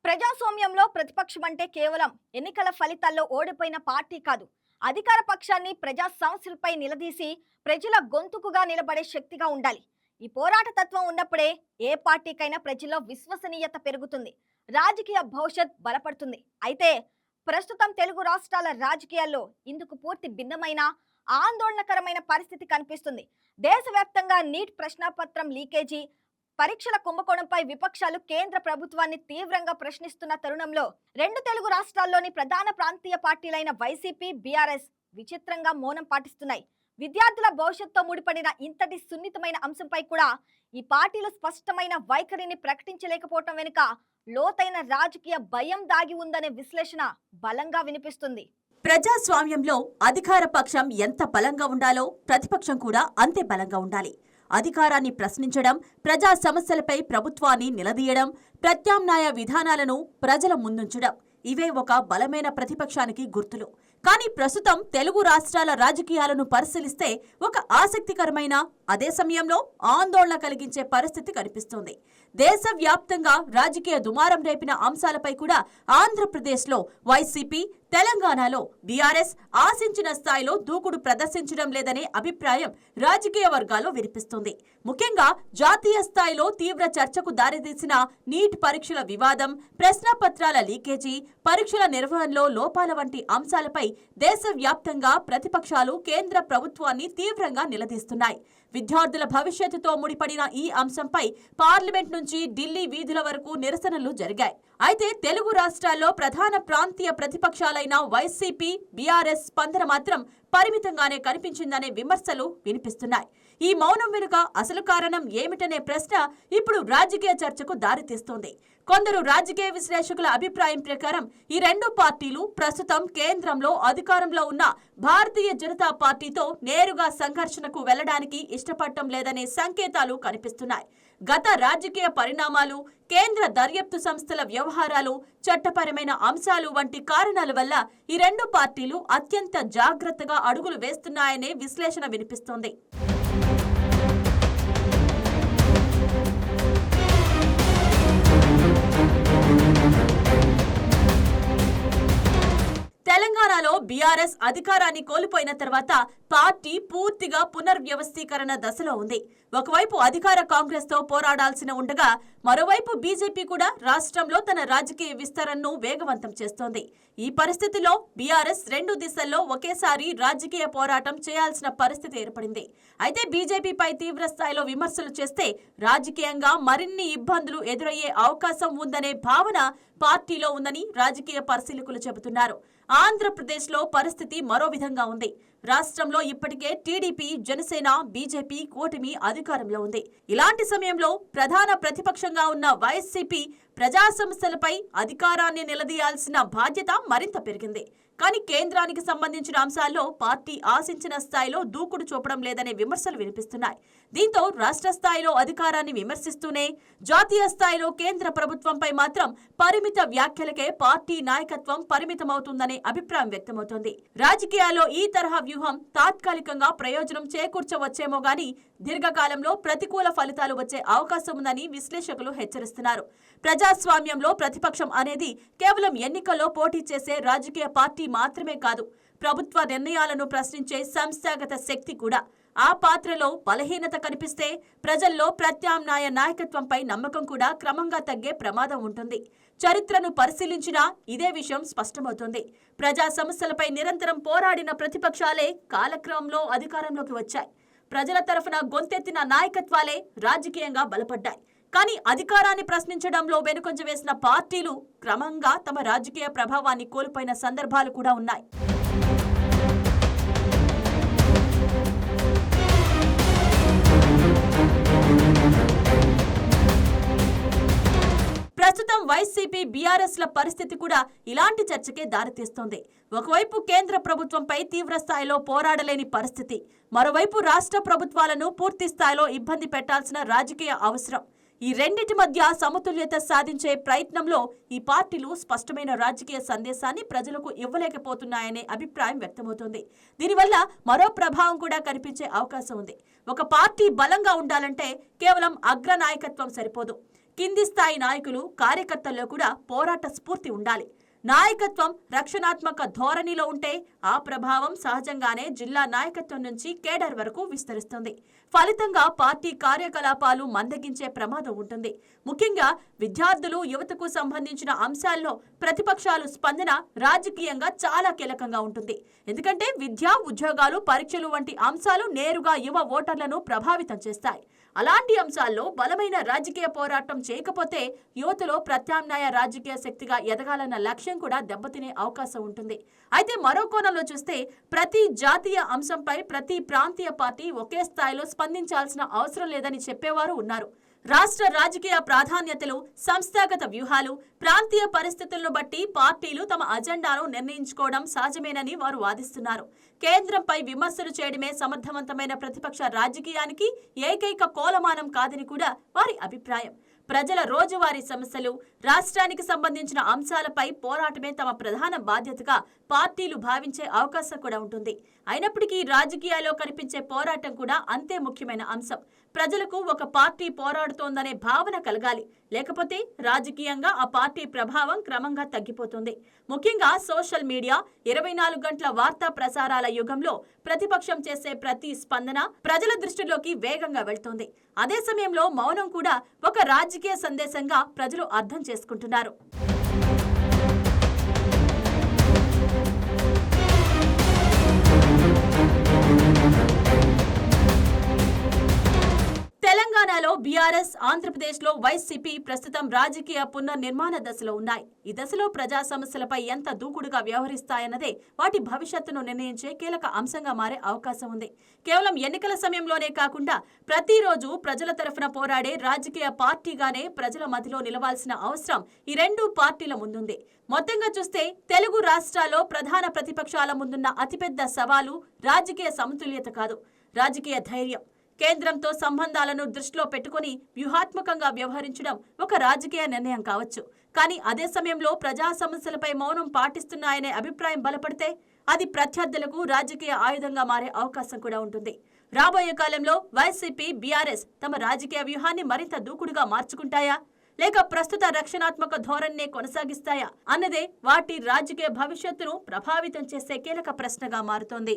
ప్రజాస్వామ్యంలో ప్రతిపక్షం అంటే కేవలం ఎన్నికల ఫలితాల్లో ఓడిపోయిన పార్టీ కాదు. అధికార పక్షాన్ని ప్రజా సమస్యలపై నిలదీసి ప్రజల గొంతుకుగా నిలబడే శక్తిగా ఉండాలి. ఈ పోరాట తత్వం ఉన్నప్పుడే ఏ పార్టీకైనా ప్రజల్లో విశ్వసనీయత పెరుగుతుంది, రాజకీయ భవిష్యత్ బలపడుతుంది. అయితే ప్రస్తుతం తెలుగు రాష్ట్రాల రాజకీయాల్లో ఇందుకు పూర్తి భిన్నమైన ఆందోళనకరమైన పరిస్థితి కనిపిస్తుంది. దేశవ్యాప్తంగా నీట్ ప్రశ్నాపత్రం లీకేజీ, పరీక్షల కుంభకోణంపై విపక్షాలు కేంద్ర ప్రభుత్వాన్ని తీవ్రంగా ప్రశ్నిస్తున్న తరుణంలో రెండు తెలుగు రాష్ట్రాల్లోని ప్రధాన ప్రాంతీయ పార్టీలైన వైసీపీ, బీఆర్ఎస్ విచిత్రంగా మౌనం పాటిస్తున్నాయి. విద్యార్థుల భవిష్యత్తుతో ముడిపడిన ఇంతటి సున్నితమైన అంశంపై కూడా ఈ పార్టీలు స్పష్టమైన వైఖరిని ప్రకటించలేకపోవటం వెనుక లోతైన రాజకీయ భయం దాగి ఉందనే విశ్లేషణ బలంగా వినిపిస్తుంది. ప్రజాస్వామ్యంలో అధికార పక్షం ఎంత బలంగా ఉండాలో ప్రతిపక్షం కూడా అంతే బలంగా ఉండాలి. అధికారాన్ని ప్రశ్నించడం, ప్రజా సమస్యలపై ప్రభుత్వాన్ని నిలదీయడం, ప్రత్యామ్నాయ విధానాలను ప్రజల ముందుంచడం ఇవే ఒక బలమైన ప్రతిపక్షానికి గుర్తులు. కానీ ప్రస్తుతం తెలుగు రాష్ట్రాల రాజకీయాలను పరిశీలిస్తే ఒక ఆసక్తికరమైన, అదే సమయంలో ఆందోళన కలిగించే పరిస్థితి కనిపిస్తోంది. దేశవ్యాప్తంగా రాజకీయ దుమారం రేపిన అంశాలపై కూడా ఆంధ్రప్రదేశ్లో వైసీపీ, తెలంగాణలో బీఆర్ఎస్ ఆశించిన స్థాయిలో దూకుడు ప్రదర్శించడం లేదనే అభిప్రాయం రాజకీయ వర్గాల్లో వినిపిస్తుంది. ముఖ్యంగా జాతీయ స్థాయిలో తీవ్ర చర్చకు దారితీసిన నీట్ పరీక్షల వివాదం, ప్రశ్నాపత్రాల లీకేజీ, పరీక్షల నిర్వహణలో లోపాల వంటి అంశాలపై దేశవ్యాప్తంగా ప్రతిపక్షాలు కేంద్ర ప్రభుత్వాన్ని తీవ్రంగా నిలదీస్తున్నాయి. విద్యార్థుల భవిష్యత్తుతో ముడిపడిన ఈ అంశంపై పార్లమెంట్ నుంచి ఢిల్లీ వీధుల వరకు నిరసనలు జరిగాయి. అయితే తెలుగు రాష్ట్రాల్లో ప్రధాన ప్రాంతీయ ప్రతిపక్షాలైన వైసీపీ, బీఆర్ఎస్ స్పందన మాత్రం పరిమితంగానే కనిపించిందనే విమర్శలు వినిపిస్తున్నాయి. ఈ మౌనం వెనుక అసలు కారణం ఏమిటనే ప్రశ్న ఇప్పుడు రాజకీయ చర్చకు దారితీస్తోంది. కొందరు రాజకీయ విశ్లేషకుల అభిప్రాయం ప్రకారం ఈ రెండు పార్టీలు ప్రస్తుతం కేంద్రంలో అధికారంలో ఉన్న భారతీయ జనతా పార్టీతో నేరుగా సంఘర్షణకు వెళ్లడానికి ఇష్టపడటం లేదనే సంకేతాలు కనిపిస్తున్నాయి. గత రాజకీయ పరిణామాలు, కేంద్ర దర్యాప్తు సంస్థల వ్యవహారాలు, చట్టపరమైన అంశాలు వంటి కారణాల వల్ల ఈ రెండు పార్టీలు అత్యంత జాగ్రత్తగా అడుగులు వేస్తున్నాయనే విశ్లేషణ వినిపిస్తోంది. తెలంగాణలో బీఆర్ఎస్ అధికారాన్ని కోల్పోయిన తర్వాత పార్టీ పూర్తిగా పునర్వ్యవస్థీకరణ దశలో ఉంది. ఒకవైపు అధికార కాంగ్రెస్ తో పోరాడాల్సిన ఉండగా, మరోవైపు బీజేపీ కూడా రాష్ట్రంలో తన రాజకీయ విస్తరణను వేగవంతం చేస్తోంది. ఈ పరిస్థితిలో బీఆర్ఎస్ రెండు దిశల్లో ఒకేసారి రాజకీయ పోరాటం చేయాల్సిన పరిస్థితి ఏర్పడింది. అయితే బీజేపీపై తీవ్ర స్థాయిలో విమర్శలు చేస్తే రాజకీయంగా మరిన్ని ఇబ్బందులు ఎదురయ్యే అవకాశం ఉందనే భావన పార్టీలో ఉందని రాజకీయ పరిశీలకులు చెబుతున్నారు. ఆంధ్రప్రదేశ్లో పరిస్థితి మరో విధంగా ఉంది. రాష్ట్రంలో ఇప్పటికే టీడీపీ, జనసేన, బీజేపీ కూటమి అధికారంలో ఉంది. ఇలాంటి సమయంలో ప్రధాన ప్రతిపక్షంగా ఉన్న వైసీపీ ప్రజా సమస్యలపై అధికారాన్ని నిలదీయాల్సిన బాధ్యత మరింత పెరిగింది. కానీ కేంద్రానికి సంబంధించిన అంశాల్లో పార్టీ ఆశించిన స్థాయిలో దూకుడు చూపడం లేదనే విమర్శలు వినిపిస్తున్నాయి. దీంతో రాష్ట్ర స్థాయిలో అధికారాన్ని విమర్శిస్తూనే జాతీయ స్థాయిలో కేంద్ర ప్రభుత్వంపై మాత్రం పరిమిత వ్యాఖ్యలకే పార్టీ నాయకత్వం పరిమితమవుతుందనే అభిప్రాయం వ్యక్తమవుతోంది. రాజకీయాల్లో ఈ తరహా వ్యూహం తాత్కాలికంగా ప్రయోజనం చేకూర్చవచ్చేమో గానీ దీర్ఘకాలంలో ప్రతికూల ఫలితాలు వచ్చే అవకాశం ఉందని విశ్లేషకులు హెచ్చరిస్తున్నారు. ప్రజాస్వామ్యంలో ప్రతిపక్షం అనేది కేవలం ఎన్నికల్లో పోటీ చేసే రాజకీయ పార్టీ మాత్రమే కాదు, ప్రభుత్వ నిర్ణయాలను ప్రశ్నించే సంస్థాగత శక్తి కూడా. ఆ పాత్రలో బలహీనత కనిపిస్తే ప్రజల్లో ప్రత్యామ్నాయ నాయకత్వంపై నమ్మకం కూడా క్రమంగా తగ్గే ప్రమాదం ఉంటుంది. చరిత్రను పరిశీలించినా ఇదే విషయం స్పష్టమవుతుంది. ప్రజా సమస్యలపై నిరంతరం పోరాడిన ప్రతిపక్షాలే కాలక్రమంలో అధికారంలోకి వచ్చాయి. ప్రజల తరఫున గొంతెత్తిన నాయకత్వాలే రాజకీయంగా బలపడ్డాయి. కానీ అధికారాన్ని ప్రశ్నించడంలో వెనుకంజ వేసిన పార్టీలు క్రమంగా తమ రాజకీయ ప్రభావాన్ని కోల్పోయిన సందర్భాలు కూడా ఉన్నాయి. ప్రస్తుతం వైసీపీ, బీఆర్ఎస్ ల పరిస్థితి కూడా ఇలాంటి చర్చకే దారితీస్తోంది. ఒకవైపు కేంద్ర ప్రభుత్వంపై తీవ్ర స్థాయిలో పోరాడలేని పరిస్థితి, మరోవైపు రాష్ట్ర ప్రభుత్వాలను పూర్తి స్థాయిలో ఇబ్బంది పెట్టాల్సిన రాజకీయ అవసరం. ఈ రెండింటి మధ్య సమతుల్యత సాధించే ప్రయత్నంలో ఈ పార్టీలు స్పష్టమైన రాజకీయ సందేశాన్ని ప్రజలకు ఇవ్వలేకపోతున్నాయనే అభిప్రాయం వ్యక్తమవుతోంది. దీనివల్ల మరో ప్రభావం కూడా కనిపించే అవకాశం ఉంది. ఒక పార్టీ బలంగా ఉండాలంటే కేవలం అగ్ర నాయకత్వం సరిపోదు. కింది స్థాయి నాయకులు, కార్యకర్తల్లో కూడా పోరాట స్ఫూర్తి ఉండాలి. నాయకత్వం రక్షణాత్మక ధోరణిలో ఉంటే ఆ ప్రభావం సహజంగానే జిల్లా నాయకత్వం నుంచి కేడర్ వరకు విస్తరిస్తుంది. ఫలితంగా పార్టీ కార్యకలాపాలు మందగించే ప్రమాదం ఉంటుంది. ముఖ్యంగా విద్యార్థులు, యువతకు సంబంధించిన అంశాల్లో ప్రతిపక్షాలు స్పందన రాజకీయంగా చాలా కీలకంగా ఉంటుంది. ఎందుకంటే విద్య, ఉద్యోగాలు, పరీక్షలు వంటి అంశాలు నేరుగా యువ ఓటర్లను ప్రభావితం చేస్తాయి. అలాంటి అంశాల్లో బలమైన రాజకీయ పోరాటం చేయకపోతే యువతలో ప్రత్యామ్నాయ రాజకీయ శక్తిగా ఎదగాలన్న లక్ష్యం కూడా దెబ్బతినే అవకాశం ఉంటుంది. అయితే మరో కోణంలో చూస్తే ప్రతి జాతీయ అంశంపై ప్రతి ప్రాంతీయ పార్టీ ఒకే స్థాయిలో స్పందించాల్సిన అవసరం లేదని చెప్పేవారు ఉన్నారు. రాష్ట్ర రాజకీయ ప్రాధాన్యతలు, సంస్థాగత వ్యూహాలు, ప్రాంతీయ పరిస్థితులను బట్టి పార్టీలు తమ అజెండాను నిర్ణయించుకోవడం సహజమేనని వారు వాదిస్తున్నారు. కేంద్రంపై విమర్శలు చేయడమే సమర్థవంతమైన ప్రతిపక్ష రాజకీయానికి ఏకైక కోలమానం కాదని కూడా వారి అభిప్రాయం. ప్రజల రోజువారీ సమస్యలు, రాష్ట్రానికి సంబంధించిన అంశాలపై పోరాటమే తమ ప్రధాన బాధ్యతగా పార్టీలు భావించే అవకాశం కూడా ఉంటుంది. అయినప్పటికీ రాజకీయాల్లో కనిపించే పోరాటం కూడా అంతే ముఖ్యమైన అంశం. ప్రజలకు ఒక పార్టీ పోరాడుతోందనే భావన కలగాలి. లేకపోతే రాజకీయంగా ఆ పార్టీ ప్రభావం క్రమంగా తగ్గిపోతుంది. ముఖ్యంగా సోషల్ మీడియా, 24 గంటల వార్తా ప్రసారాల యుగంలో ప్రతిపక్షం చేసే ప్రతి స్పందన ప్రజల దృష్టిలోకి వేగంగా వెళ్తోంది. అదే సమయంలో మౌనం కూడా ఒక రాజకీయ సందేశంగా ప్రజలు అర్థం చేసుకుంటున్నారు. తెలంగాణలో బీఆర్ఎస్, ఆంధ్రప్రదేశ్లో వైసీపీ ప్రస్తుతం రాజకీయ పునర్నిర్మాణ దశలో ఉన్నాయి. ఈ దశలో ప్రజా సమస్యలపై ఎంత దూకుడుగా వ్యవహరిస్తాయన్నదే వాటి భవిష్యత్తును నిర్ణయించే కీలక అంశంగా మారే అవకాశం ఉంది. కేవలం ఎన్నికల సమయంలోనే కాకుండా ప్రతిరోజు ప్రజల తరఫున పోరాడే రాజకీయ పార్టీగానే ప్రజల మధ్యలో నిలవాల్సిన అవసరం ఈ రెండు పార్టీల ముందుంది. మొత్తంగా చూస్తే తెలుగు రాష్ట్రాల్లో ప్రధాన ప్రతిపక్షాల ముందున్న అతిపెద్ద సవాలు రాజకీయ సమతుల్యత కాదు, రాజకీయ ధైర్యం. కేంద్రంతో సంబంధాలను దృష్టిలో పెట్టుకుని వ్యూహాత్మకంగా వ్యవహరించడం ఒక రాజకీయ నిర్ణయం కావచ్చు. కానీ అదే సమయంలో ప్రజా సమస్యలపై మౌనం పాటిస్తున్నాయనే అభిప్రాయం బలపడితే అది ప్రత్యర్థులకు రాజకీయ ఆయుధంగా మారే అవకాశం కూడా ఉంటుంది. రాబోయే కాలంలో వైసీపీ, బీఆర్ఎస్ తమ రాజకీయ వ్యూహాన్ని మరింత దూకుడుగా మార్చుకుంటాయా, లేక ప్రస్తుత రక్షణాత్మక ధోరణినే కొనసాగిస్తాయా అన్నదే వాటి రాజకీయ భవిష్యత్తును ప్రభావితం చేసే కీలక ప్రశ్నగా మారుతోంది.